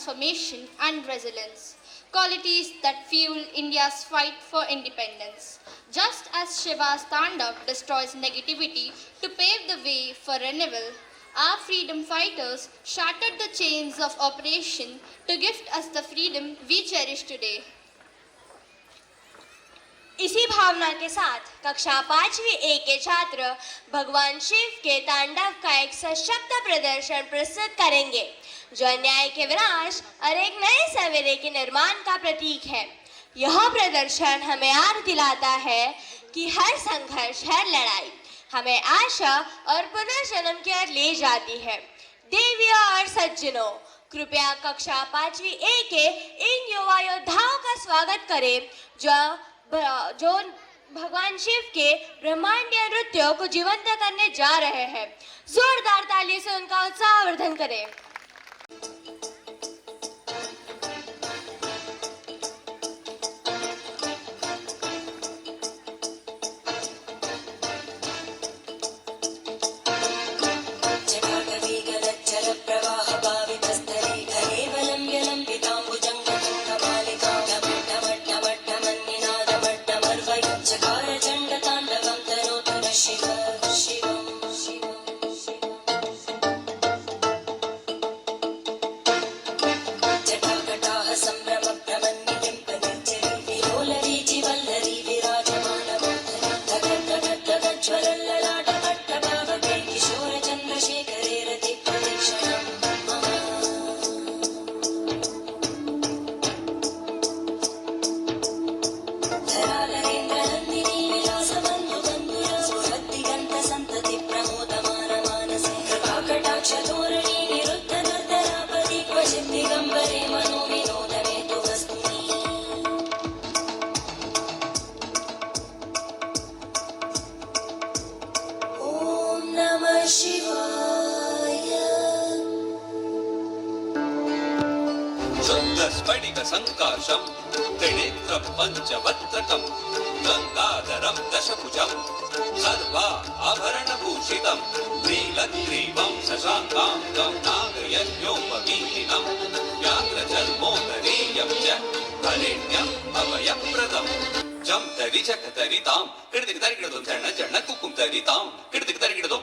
transformation and resilience, qualities that fuel India's fight for independence. Just as Shiva's Tandav destroys negativity to pave the way for renewal, our freedom fighters shattered the chains of oppression to gift us the freedom we cherish today. इसी भावना के साथ कक्षा 5वीं ए के छात्र भगवान शिव के तांडव का एक सशक्त प्रदर्शन प्रस्तुत करेंगे जो अन्याय के विनाश और एक नए सवेरे के निर्माण का प्रतीक है। यह प्रदर्शन हमें याद दिलाता है कि हर संघर्ष, हर लड़ाई हमें आशा और पुनर्जन्म की ओर ले जाती है। देवियों और सज्जनों, कृपया कक्षा 5वीं ए के इन युवा योद्धाओं का स्वागत करें जो भगवान शिव के ब्रह्मांडीय नृत्यों को जीवंत करने जा रहे हैं। जोरदार ताली से उनका उत्साहवर्धन करें। स्फटिक संकाशम त्रिनेत्रं पंचवक्त्रकं गंगाधरं दशभुजं सर्वा आभरणभूषितं नीलग्रीवं शशाङ्काङ्गं नागयज्ञोपवीतिनं व्याघ्रचर्मोदरीयं च हरिण्यम् अभयप्रदं जं तरि चकतरितां किडदिक तरिगिडदों जन्न जन्न कुकुम तरितां किडदिक तरिगिडदों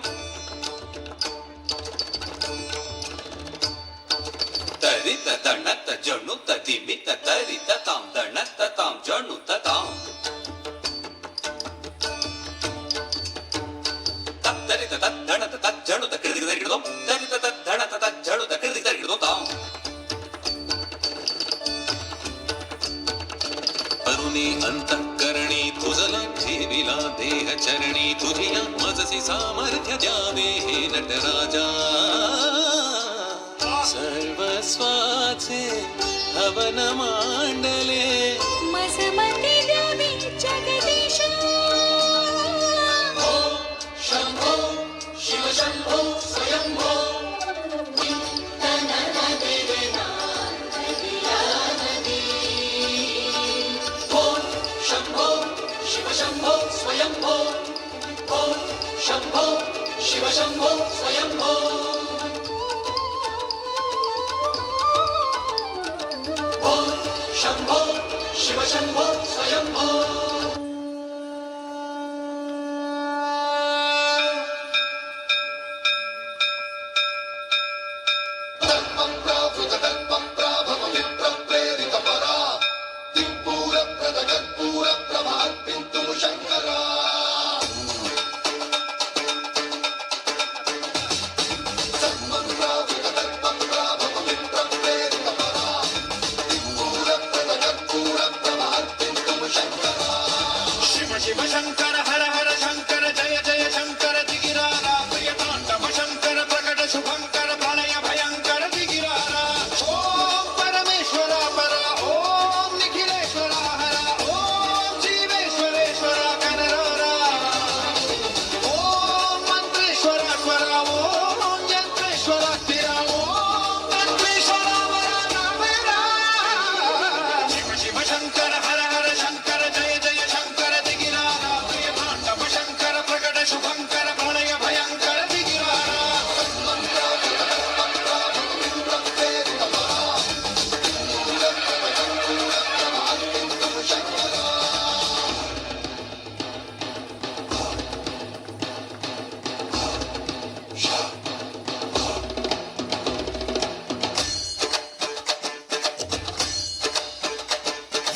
तरित तणत जणुत दिमित तरित तां तणत तां जणुत तां तरित तणत तजणुत किडदिक तरिगिडदों तरित तणत तजणुत किडदिक तरिगिडदों तां अरुणी अंतःकरणी तुझला ठेविला देह चरणी तुझिया मजसी सामर्थ्य द्यावे हे नटराजा सर्वस्वाचे हवन मांडले मसमती द्यावी जगदीश शंभो शिव शंभो स्वयंभो शंभो शिव शंभो स्वयंभो शंभो शिव शंभो स्वयंभो शंभो शिव शंभो स्वयंभो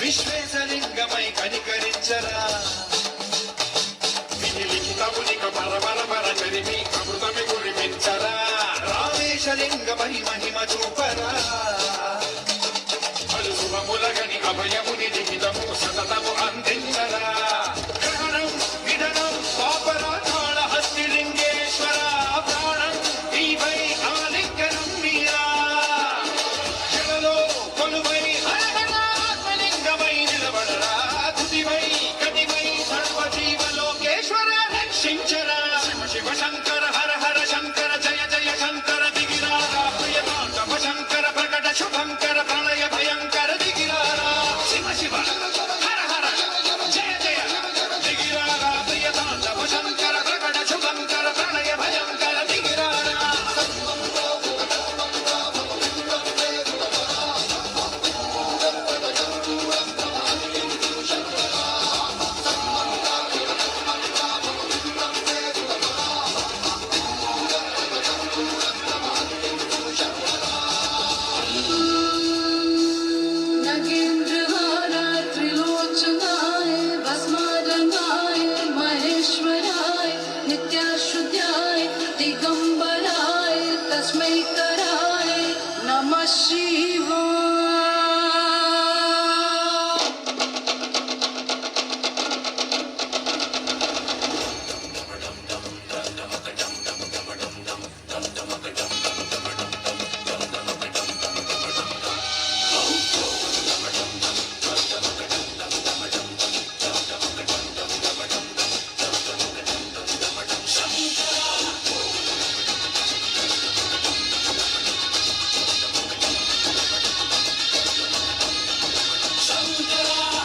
విశ్వేశలింగమై కనికరించరా విధి లిఖితమునిక పరపర చరిమి అమృతమి కురిపించరా రామేశలింగమై మహిమ చూపరా అలు శుభములగని అభయముని లిఖితము సతతము అందించరా గ్రహణం నిధనం పాపరాధాళ హస్తిలింగేశ్వర ప్రాణం నీవై ఆలింగనం మీరా జలలో కొలువై ఆత్మలింగమై నిలబడరా తుదివై గతివై సర్వజీవలోకేశ్వర రక్షించరా శివ శివ శంకర హర హర శంకర జయ జయ శంకర దిగిరారా ప్రియతాండవ శంకర ప్రకట శుభంకర ప్రళయ భయంకర దిగిరారా శివ శివ హర హర జయ జయ దిగిరారా ప్రియతాండవ శంకర ప్రకట శుభంకర ప్రళయ భయంకర దిగిరారా नगेन्द्रहाराय त्रिलोचनाय भस्मारंगाय महेश्वराय नित्याशुद्धाय दिगंबराय तस्मै कराय नमः शिवाय।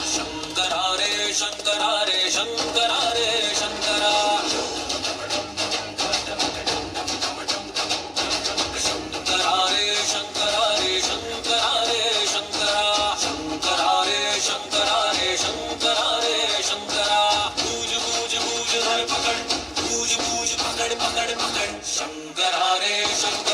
ಶಂಕರಾರೆ ಶಂಕರಾರೆ ಶಂಕರಾರೆ ಶಂಕರ ಶಂಕರಾರೆ ಶಂಕರಾರೆ ಶಂಕರಾರೆ ಶಂಕರ ಶಂಕರಾರೆ ಶಂಕರಾರೆ ಶಂಕರಾರೆ ಶಂಕರ ಬೂಜ ಬೂಜ ಬೂಜ ಧರ ಪಕಡ್ ಬೂಜ ಬೂಜ ಪಕಡ್ ಪಕಡ್ ಪಕಡ್ ಶಂಕರಾರೆ ಶಂಕರ